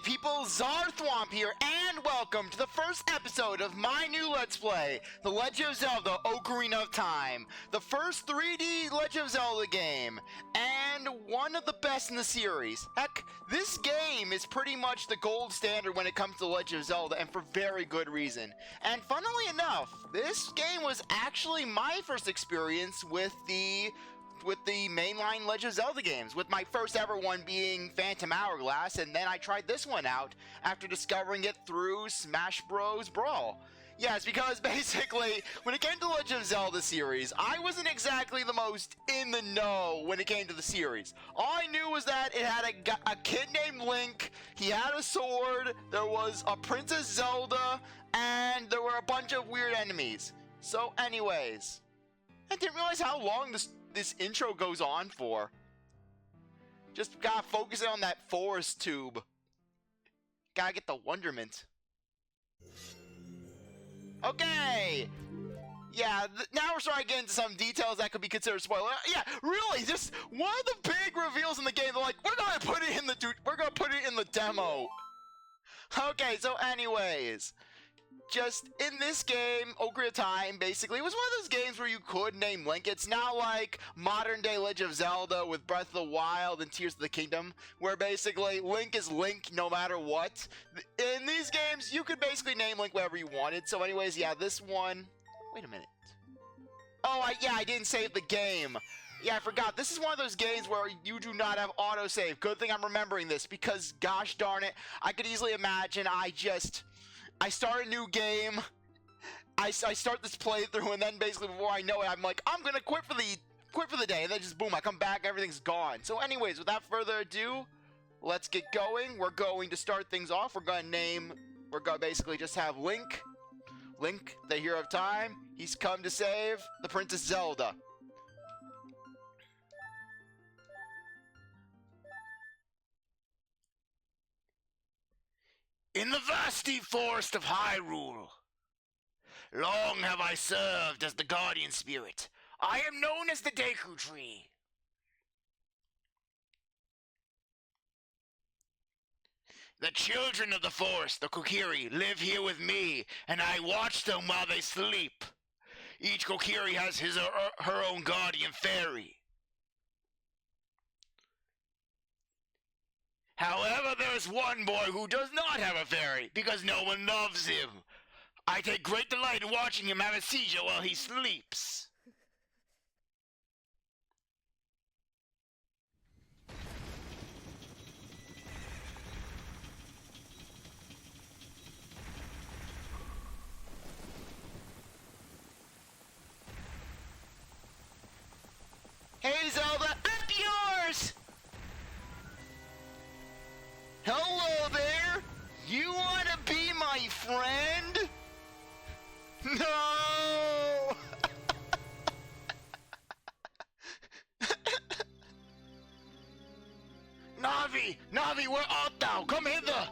people, CzarThwomp here, and welcome to the first episode of my new Let's Play, The Legend of Zelda Ocarina of Time, the first 3D Legend of Zelda game, and one of the best in the series. Heck, this game is pretty much the gold standard when it comes to The Legend of Zelda, and for very good reason. And funnily enough, this game was actually my first experience with the mainline Legend of Zelda games, with my first ever one being Phantom Hourglass, and then I tried this one out after discovering it through Smash Bros. Brawl. Yes, because basically, when it came to the Legend of Zelda series, I wasn't exactly the most in the know when it came to the series. All I knew was that it had a kid named Link, he had a sword, there was a Princess Zelda, and there were a bunch of weird enemies. So anyways, I didn't realize how long this intro goes on for. Just gotta focus on that forest tube. Gotta get the wonderment. Okay! Yeah, now we're starting to get into some details that could be considered spoiler. Yeah, really, just one of the big reveals in the game. They're like, we're gonna put it in the demo. Okay, so anyways, just in this game, Ocarina of Time, basically, it was one of those games where you could name Link. It's not like modern-day Legend of Zelda with Breath of the Wild and Tears of the Kingdom, where basically Link is Link no matter what. In these games, you could basically name Link whatever you wanted. So anyways, yeah, this one... Wait a minute. Oh, I didn't save the game. Yeah, I forgot. This is one of those games where you do not have autosave. Good thing I'm remembering this, because gosh darn it, I could easily imagine I start a new game, I start this playthrough, and then basically before I know it, I'm like, I'm gonna quit for the day, and then just boom, I come back, everything's gone. So anyways, without further ado, let's get going. We're going to start things off. We're gonna basically just have Link, the hero of time. He's come to save the Princess Zelda. In the vasty forest of Hyrule, long have I served as the guardian spirit. I am known as the Deku Tree. The children of the forest, the Kokiri, live here with me, and I watch them while they sleep. Each Kokiri has his or her own guardian fairy. However, there is one boy who does not have a fairy, because no one loves him. I take great delight in watching him have a seizure while he sleeps. Hey Zelda, I'm yours! Hello there! You wanna be my friend? No! Navi, where art thou? Come hither!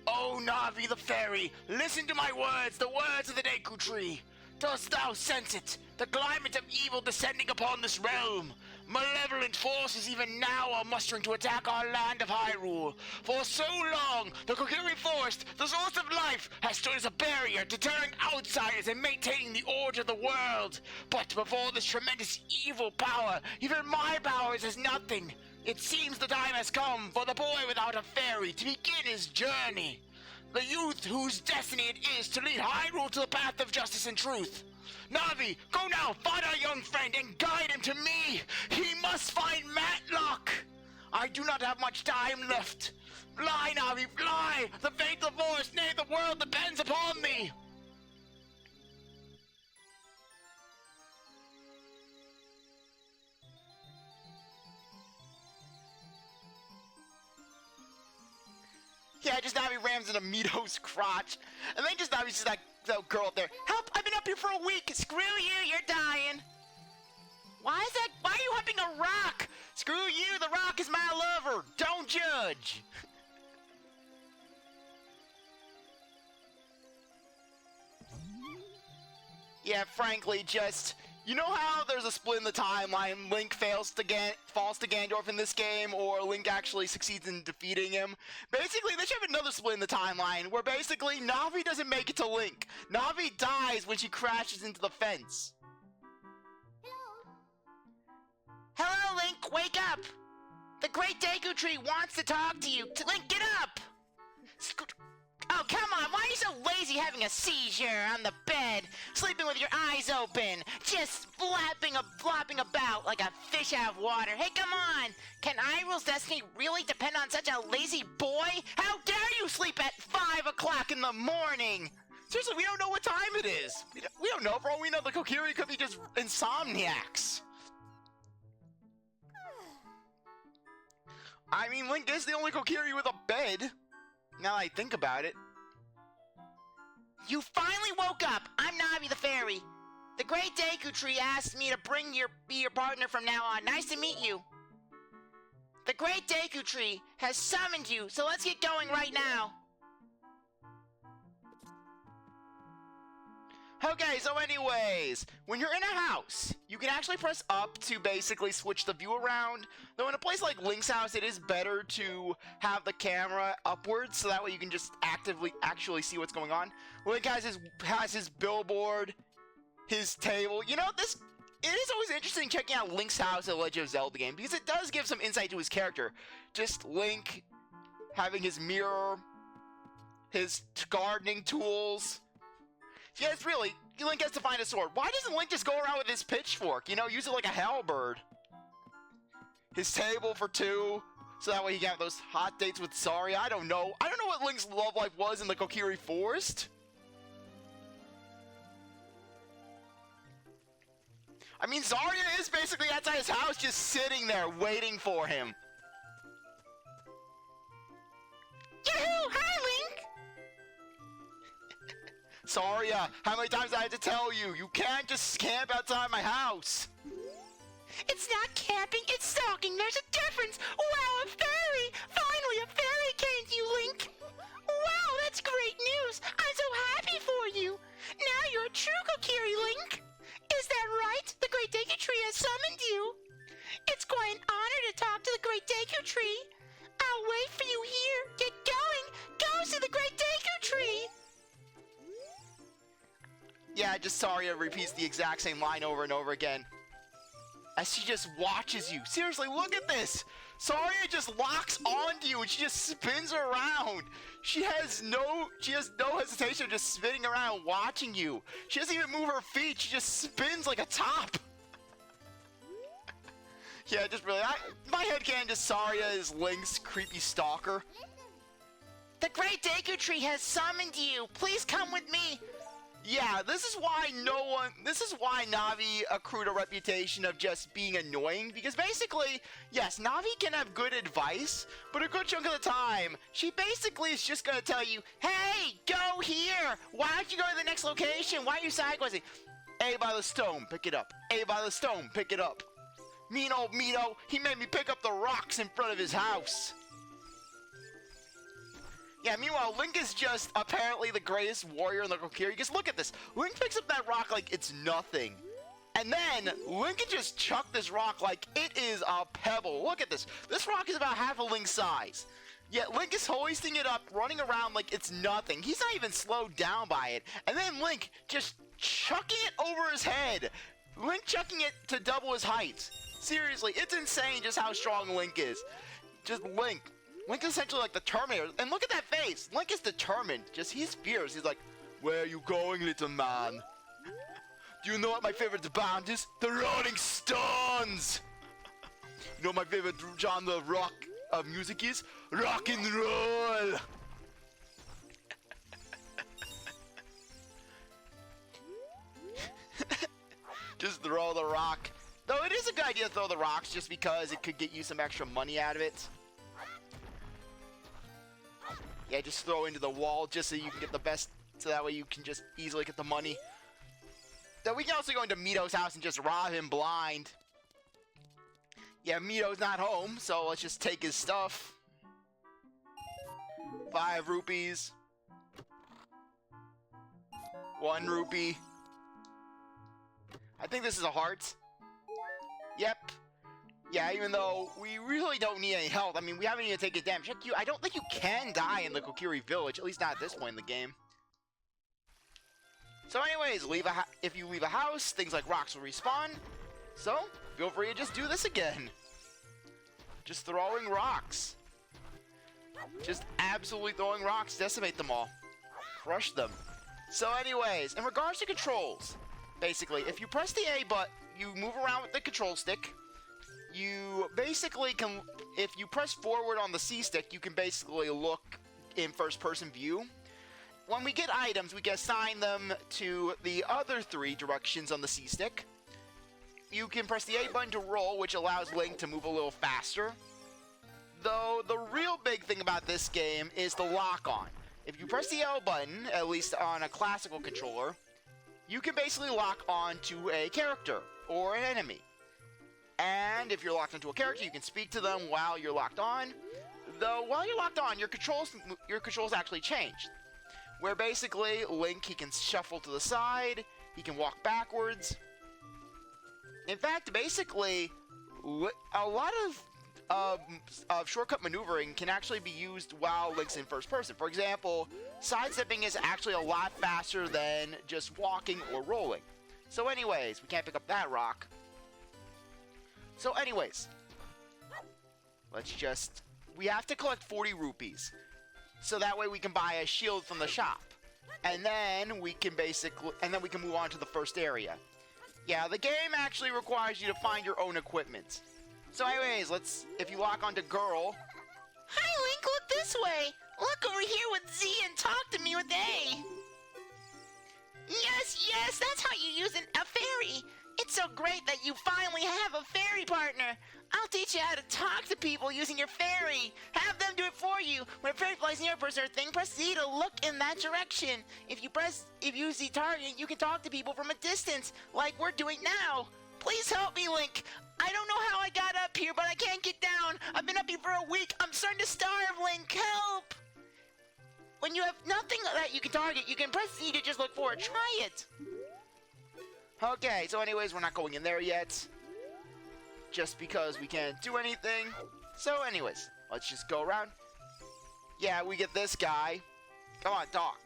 Oh, Navi the fairy, listen to my words, the words of the Deku Tree. Dost thou sense it? The climate of evil descending upon this realm. Malevolent forces even now are mustering to attack our land of Hyrule. For so long, the Kokiri forest, the source of life, has stood as a barrier deterring outsiders and maintaining the order of the world. But before this tremendous evil power, even my power is as nothing. It seems the time has come for the boy without a fairy to begin his journey. The youth whose destiny it is to lead Hyrule to the path of justice and truth. Navi, go now, find our young friend and guide him to me. He must find Matlock. I do not have much time left. Fly, Navi, fly. The fate of the forest, nay, the world depends upon thee. Yeah, just Navi rams into Midio's crotch, and then just Navi's just like, that girl up there, help, I've been up here for a week, screw you, you're dying. Why are you humping a rock? Screw you, the rock is my lover, don't judge. Yeah, frankly, just, You know how there's a split in the timeline, Link falls to Ganondorf in this game, or Link actually succeeds in defeating him? Basically, they should have another split in the timeline, where basically Navi doesn't make it to Link. Navi dies when she crashes into the fence. Hello, Link, wake up! The Great Deku Tree wants to talk to you. Link, get up! Oh, come on, why are you so lazy having a seizure on the bed? Sleeping with your eyes open, just flopping about like a fish out of water. Hey, come on! Can Hyrule's destiny really depend on such a lazy boy? How dare you sleep at 5 o'clock in the morning? Seriously, we don't know what time it is. We don't know. For all we know, the Kokiri could be just insomniacs. I mean, Link is the only Kokiri with a bed. Now I think about it. You finally woke up! I'm Navi the Fairy. The Great Deku Tree asked me to be your partner from now on. Nice to meet you. The Great Deku Tree has summoned you, so let's get going right now. Okay, so anyways, when you're in a house, you can actually press up to basically switch the view around. Though in a place like Link's house, it is better to have the camera upwards, so that way you can just actually see what's going on. Link has his billboard, his table. You know, it is always interesting checking out Link's house in the Legend of Zelda game, because it does give some insight to his character. Just Link having his mirror, his gardening tools. Yeah, it's really, Link has to find a sword. Why doesn't Link just go around with his pitchfork? You know, use it like a halberd. His table for 2, so that way he can have those hot dates with Saria. I don't know. I don't know what Link's love life was in the Kokiri Forest. I mean, Saria is basically outside his house just sitting there waiting for him. Yahoo! Hi, Link! Saria, how many times I had to tell you? You can't just camp outside my house. It's not camping, it's stalking. There's a difference. Wow, a fairy! Finally, a fairy came to you, Link. Wow, that's great news. I'm so happy for you. Now you're a true Kokiri, Link. Is that right? The Great Deku Tree has summoned you. It's quite an honor to talk to the Great Deku Tree. I'll wait for you here. Get going. Go see the Great Deku Tree. Yeah, just Saria repeats the exact same line over and over again. As she just watches you. Seriously, look at this! Saria just locks onto you and she just spins around. She has no hesitation of just spinning around watching you. She doesn't even move her feet, she just spins like a top. Yeah, just really, my headcanon just Saria is Link's creepy stalker. The Great Deku Tree has summoned you. Please come with me. Yeah, this is why Navi accrued a reputation of just being annoying, because basically, yes, Navi can have good advice, but a good chunk of the time, she basically is just gonna tell you, hey, go here! Why don't you go to the next location? Why are you sidewaysing? A by the stone, pick it up. A by the stone, pick it up. Mean old Midio, he made me pick up the rocks in front of his house. Yeah, meanwhile, Link is just apparently the greatest warrior in the Kokiri. Because look at this. Link picks up that rock like it's nothing. And then, Link can just chuck this rock like it is a pebble. Look at this. This rock is about half of Link's size. Yet Link is hoisting it up, running around like it's nothing. He's not even slowed down by it. And then Link just chucking it over his head. Link chucking it to double his height. Seriously, it's insane just how strong Link is. Just Link. Link is essentially like the Terminator. And look at that face. Link is determined. Just he's fierce. He's like, where are you going, little man? Do you know what my favorite band is? The Rolling Stones! You know what my favorite genre of rock music is? Rock and roll! Just throw the rock. Though it is a good idea to throw the rocks just because it could get you some extra money out of it. Yeah, just throw into the wall just so you can get the best, so that way you can just easily get the money. Then we can also go into Midio's house and just rob him blind. Yeah, Midio's not home, so let's just take his stuff. 5 rupees. 1 rupee. I think this is a heart. Yep. Yeah, even though we really don't need any health. I mean, we haven't even taken damage. Heck, I don't think you can die in the Kokiri village, at least not at this point in the game. So anyways, if you leave a house, things like rocks will respawn. So, feel free to just do this again. Just throwing rocks. Just absolutely throwing rocks, decimate them all. Crush them. So anyways, in regards to controls, basically, if you press the A button, you move around with the control stick. You basically can, if you press forward on the C stick, you can basically look in first-person view. When we get items, we can assign them to the other 3 directions on the C stick. You can press the A button to roll, which allows Link to move a little faster. Though, the real big thing about this game is the lock-on. If you press the L button, at least on a classical controller, you can basically lock on to a character or an enemy. And if you're locked onto a character, you can speak to them while you're locked on. Though, while you're locked on, your controls actually change. Where basically, Link, he can shuffle to the side, he can walk backwards. In fact, basically, a lot of shortcut maneuvering can actually be used while Link's in first person. For example, sidestepping is actually a lot faster than just walking or rolling. So anyways, we can't pick up that rock. So anyways, we have to collect 40 rupees. So that way we can buy a shield from the shop. And then we can move on to the first area. Yeah, the game actually requires you to find your own equipment. So anyways, if you lock onto girl. Hi Link, look this way. Look over here with Z and talk to me with A. Yes, that's how you use a fairy. It's so great that you finally have a fairy partner. I'll teach you how to talk to people using your fairy. Have them do it for you. When a fairy flies near a person or thing, press Z to look in that direction. If you see target, you can talk to people from a distance, like we're doing now. Please help me, Link. I don't know how I got up here, but I can't get down. I've been up here for a week. I'm starting to starve, Link. Help! When you have nothing that you can target, you can press Z to just look for it. Try it. Okay, so anyways, we're not going in there yet. Just because we can't do anything. So anyways, let's just go around. Yeah, we get this guy. Come on, talk.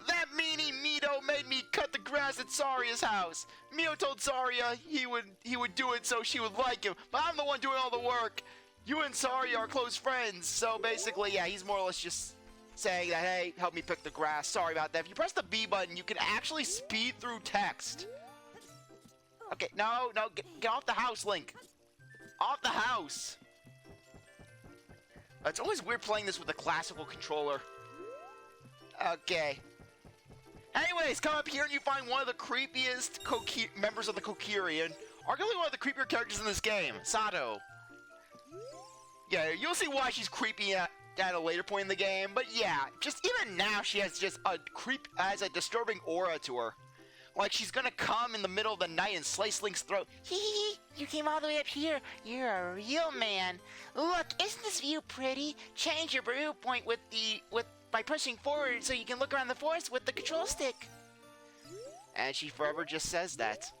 That meanie Midio made me cut the grass at Saria's house. Midio told Saria he would do it so she would like him, but I'm the one doing all the work. You and Saria are close friends, so basically, yeah, he's more or less just saying that, hey, help me pick the grass. Sorry about that. If you press the B button, you can actually speed through text. Okay, no, get off the house, Link. Off the house. It's always weird playing this with a classical controller. Okay. Anyways, come up here and you find one of the creepiest members of the Kokiri, and arguably one of the creepier characters in this game, Sato. Yeah, you'll see why she's creepy at a later point in the game, but yeah, just even now she has just a disturbing aura to her. Like she's gonna come in the middle of the night and slice Link's throat. Hee, you came all the way up here. You're a real man. Look, isn't this view pretty? Change your viewpoint by pushing forward so you can look around the forest with the control stick. And she forever just says that.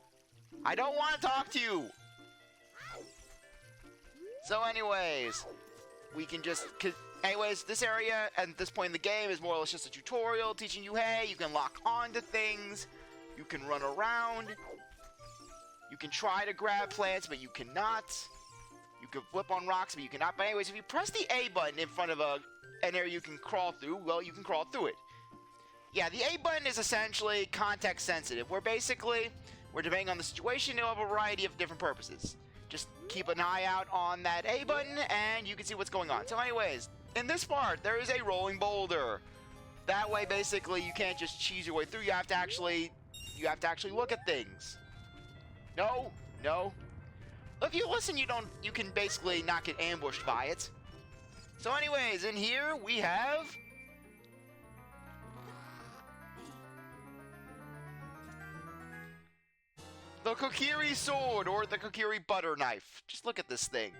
I don't want to talk to you! So anyways, we can just... Anyways, this area at this point in the game is more or less just a tutorial teaching you, hey, you can lock onto things, you can run around, you can try to grab plants, but you cannot. You can flip on rocks, but you cannot. But anyways, if you press the A button in front of an area you can crawl through, well, you can crawl through it. Yeah, the A button is essentially context sensitive, where basically, depending on the situation, it'll have a variety of different purposes. Just keep an eye out on that A button, and you can see what's going on. So anyways, in this part, there is a rolling boulder. That way, basically, you can't just cheese your way through. You have to actually look at things. No. If you listen, you can basically not get ambushed by it. So anyways, in here, we have... the Kokiri sword, or the Kokiri butter knife. Just look at this thing.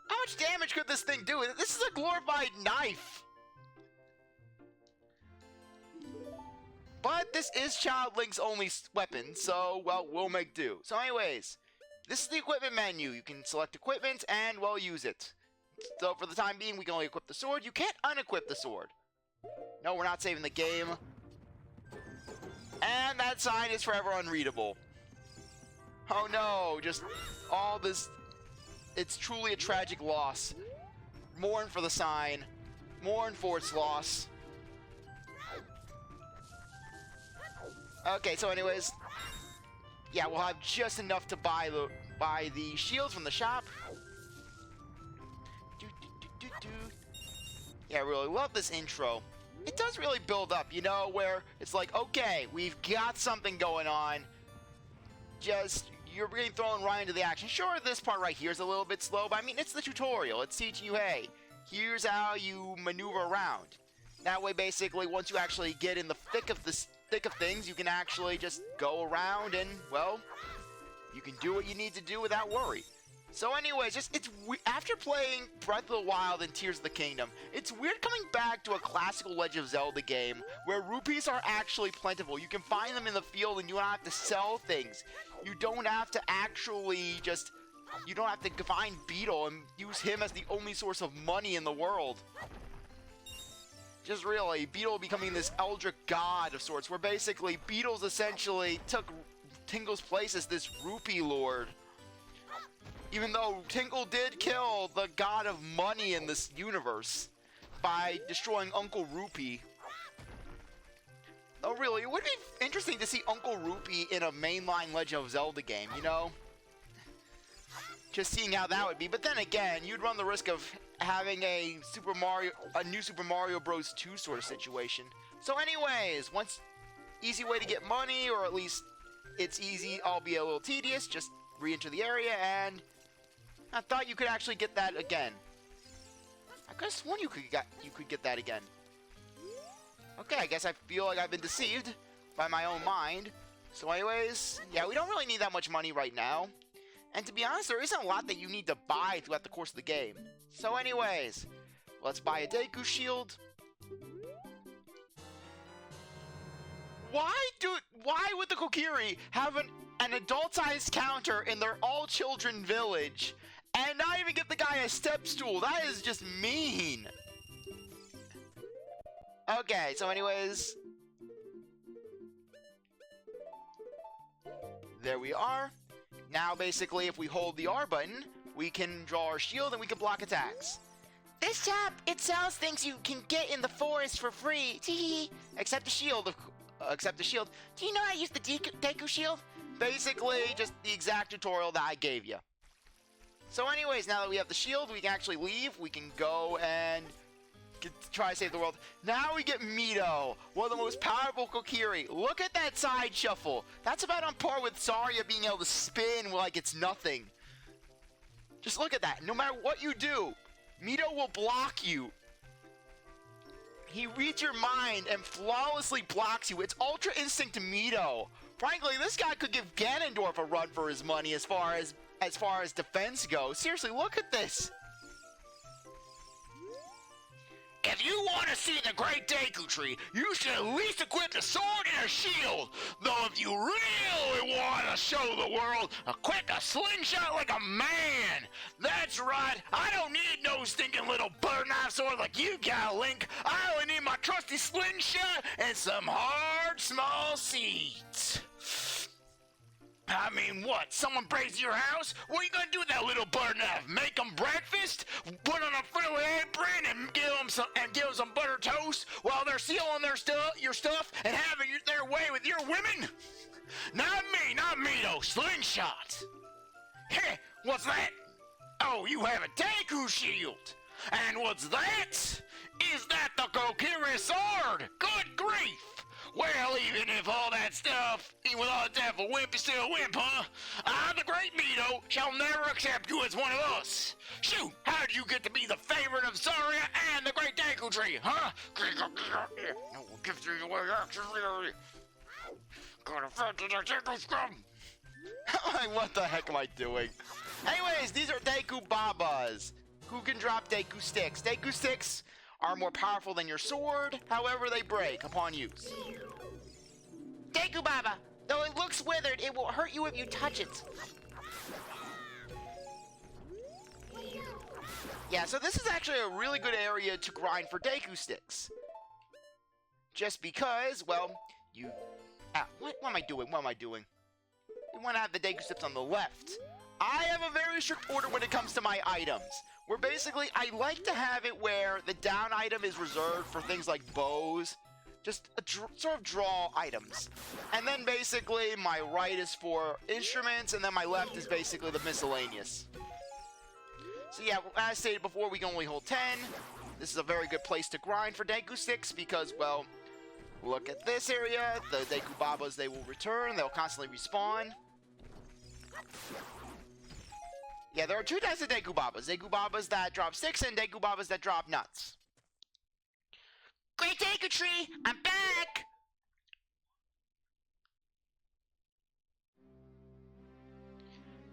How much damage could this thing do? This is a glorified knife. But this is Child Link's only weapon, so, well, we'll make do. So anyways, this is the equipment menu. You can select equipment and, well, use it. So for the time being, we can only equip the sword. You can't unequip the sword. No, we're not saving the game. And that sign is forever unreadable. Oh no, just all this. It's truly a tragic loss. Mourn for the sign. Mourn for its loss. Okay, so anyways, yeah, we'll have just enough to buy the shields from the shop. Yeah, I really love this intro. It does really build up, you know, where it's like, okay, we've got something going on. Just, you're getting thrown right into the action. Sure, this part right here is a little bit slow, but I mean, it's the tutorial. It's teaching you, hey, here's how you maneuver around. That way, basically, once you actually get in the thick of things, you can actually just go around and, well, you can do what you need to do without worry. So anyways, after playing Breath of the Wild and Tears of the Kingdom, it's weird coming back to a classical Legend of Zelda game where rupees are actually plentiful. You can find them in the field and you don't have to sell things. You don't have to actually just, you don't have to find Beetle and use him as the only source of money in the world. Just really, Beetle becoming this eldritch god of sorts, where basically Beetle's essentially took Tingle's place as this rupee lord. Even though Tingle did kill the god of money in this universe by destroying Uncle Rupee. Oh really, it would be interesting to see Uncle Rupee in a mainline Legend of Zelda game, you know? Just seeing how that would be, but then again, you'd run the risk of having a new Super Mario Bros. 2 sort of situation. So anyways, easy way to get money, or at least it's easy, albeit a little tedious, just re-enter the area, and I thought you could actually get that again. I could have sworn you could get that again. Okay, I guess I feel like I've been deceived by my own mind. So anyways, yeah, we don't really need that much money right now. And to be honest, there isn't a lot that you need to buy throughout the course of the game. So anyways, let's buy a Deku Shield. Why would the Kokiri have an adult-sized counter in their all-children village and not even give the guy a step stool? That is just mean. Okay, so anyways, there we are. Now basically, if we hold the R button, we can draw our shield and we can block attacks. This shop, it sells things you can get in the forest for free. Tee. Except the shield. Do you know how to use the Deku shield? Basically, just the exact tutorial that I gave you. So anyways, now that we have the shield, we can actually leave. We can go and try to save the world. Now we get Midio, one of the most powerful Kokiri. Look at that side shuffle. That's about on par with Zarya being able to spin like it's nothing. Just look at that. No matter what you do, Midio will block you. He reads your mind and flawlessly blocks you. It's Ultra Instinct to Midio. Frankly, this guy could give Ganondorf a run for his money as far as defense goes. Seriously, look at this. If you want to see the Great Deku Tree, you should at least equip a sword and a shield. Though if you really want to show the world, equip a slingshot like a man. That's right, I don't need no stinking little butter knife sword like you got, Link. I only need my trusty slingshot and some hard, small seeds. I mean, what? Someone breaks your house? What are you gonna do with that little butter knife? Make them breakfast? Put on a friendly apron and give them some butter toast while they're sealing your stuff and having their way with your women? Not me, not Mido. Slingshot. Heh, what's that? Oh, you have a Deku shield. And what's that? Is that the Kokiri sword? Good grief. Well, even if all that stuff, even with all the death of a wimp is still a wimp, huh? I, the great Mido, shall never accept you as one of us. Shoot, how did you get to be the favorite of Zarya and the Great Deku Tree, huh? No one gives you away actually. Got a fat to the Deku scrum. What the heck am I doing? Anyways, these are Deku Babas, who can drop Deku Sticks. Deku Sticks are more powerful than your sword, however they break upon use. Deku Baba, though it looks withered, it will hurt you if you touch it. Yeah, so this is actually a really good area to grind for Deku sticks. Just because, well, you... what am I doing? What am I doing? You want to have the Deku sticks on the left. I have a very strict order when it comes to my items. Where basically, I like to have it where the down item is reserved for things like bows. Just sort of draw items. And then basically, my right is for instruments, and then my left is basically the miscellaneous. So yeah, as stated before, we can only hold 10. This is a very good place to grind for Deku sticks because, well, look at this area. The Deku Babas, they will return. They'll constantly respawn. Yeah, there are two types of Deku Babas. Deku Babas that drop sticks and Deku Babas that drop nuts. Great Deku Tree, I'm back!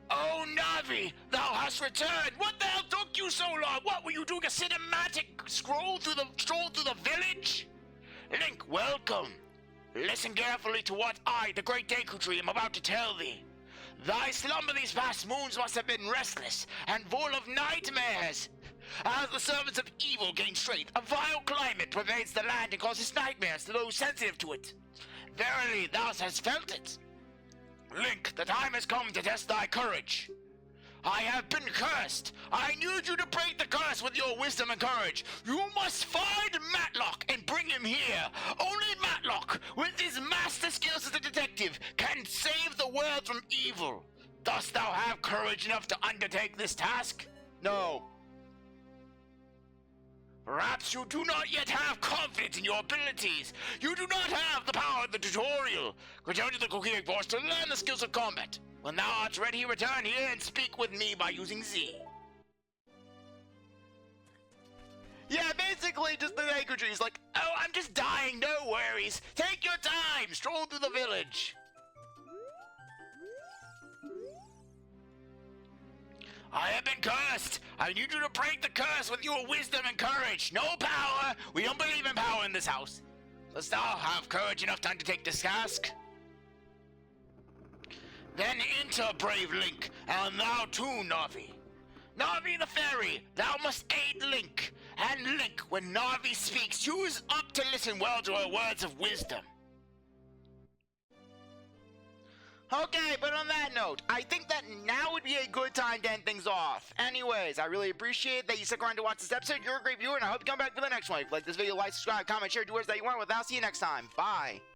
Oh, Navi, thou hast returned! What the hell took you so long? What, were you doing a cinematic stroll through the village? Link, welcome. Listen carefully to what I, the Great Deku Tree, am about to tell thee. Thy slumber these past moons must have been restless and full of nightmares. As the servants of evil gain strength, a vile climate pervades the land and causes nightmares to those sensitive to it. Verily, thou hast felt it. Link, the time has come to test thy courage. I have been cursed. I need you to break the curse with your wisdom and courage. You must find Matlock and bring him here. Only Matlock, with his master skills as a detective, can save the world from evil. Dost thou have courage enough to undertake this task? No. Perhaps you do not yet have confidence in your abilities. You do not have the power of the tutorial. Return to the Kokiri force to learn the skills of combat. When thou art ready, return here and speak with me by using Z. Yeah, basically just the Deku Tree is like, Oh, I'm just dying, no worries. Take your time, stroll through the village. I have been cursed. I need you to break the curse with your wisdom and courage. No power. We don't believe in power in this house. Dost thou have courage enough to undertake this task? Then enter, brave Link, and thou too, Navi. Navi the fairy, thou must aid Link. And Link, when Navi speaks, choose up to listen well to her words of wisdom. okay, but on that note, I think that now would be a good time to end things off. Anyways, I really appreciate that you stuck around to watch this episode. You're a great viewer, and I hope you come back for the next one. If you like this video, like, subscribe, comment, share, do whatever that you want with. I'll see you next time. Bye.